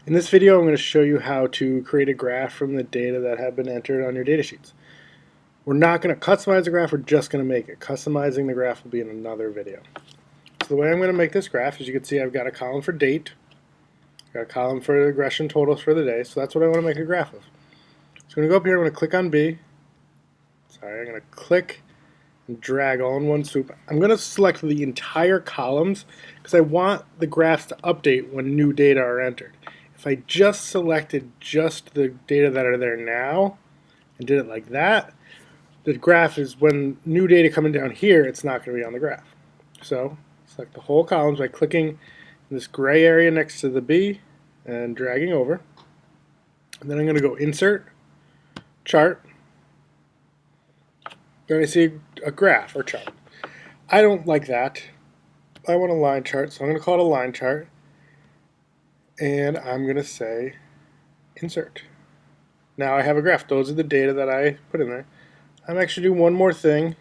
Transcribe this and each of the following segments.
In this video, I'm going to show you how to create a graph from the data that have been entered on your data sheets. We're not going to customize the graph, we're just going to make it. Customizing the graph will be in another video. So the way I'm going to make this graph, as you can see, I've got a column for date, got a column for regression totals for the day, so that's what I want to make a graph of. So I'm going to go up here, I'm going to click on B. I'm going to click and drag all in one swoop. I'm going to select the entire columns because I want the graphs to update when new data are entered. If I just selected just the data that are there now and did it like that, the graph is when new data coming down here, it's not going to be on the graph. So select the whole columns by clicking in this gray area next to the B and dragging over. And then I'm going to go Insert, Chart. Then I see a graph or chart. I don't like that. I want a line chart, so I'm going to call it a line chart. And I'm going to say Insert. Now I have a graph. Those are the data that I put in there. I'm actually doing one more thing.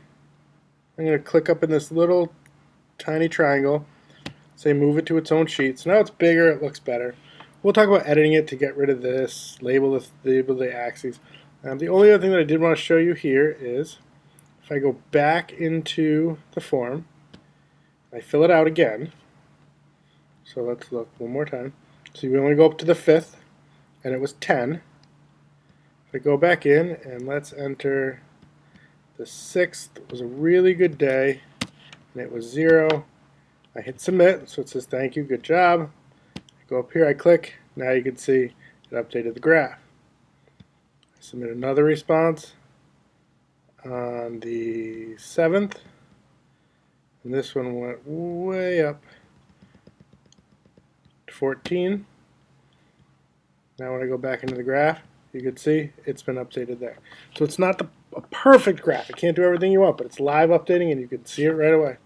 I'm going to click up in this little tiny triangle, say move it to its own sheet. So now it's bigger, it looks better. We'll talk about editing it to get rid of this, label the axes. The only other thing that I did want to show you here is if I go back into the form, I fill it out again. So let's look one more time. So we only go up to the 5th, and it was 10. If I go back in and let's enter the 6th, it was a really good day, and it was 0. I hit submit, so it says thank you, good job. I go up here, I click, now you can see it updated the graph. I submit another response on the 7th, and this one went way up to 14. Now when I go back into the graph, you can see it's been updated there. So it's not a perfect graph. It can't do everything you want, but it's live updating and you can see it right away.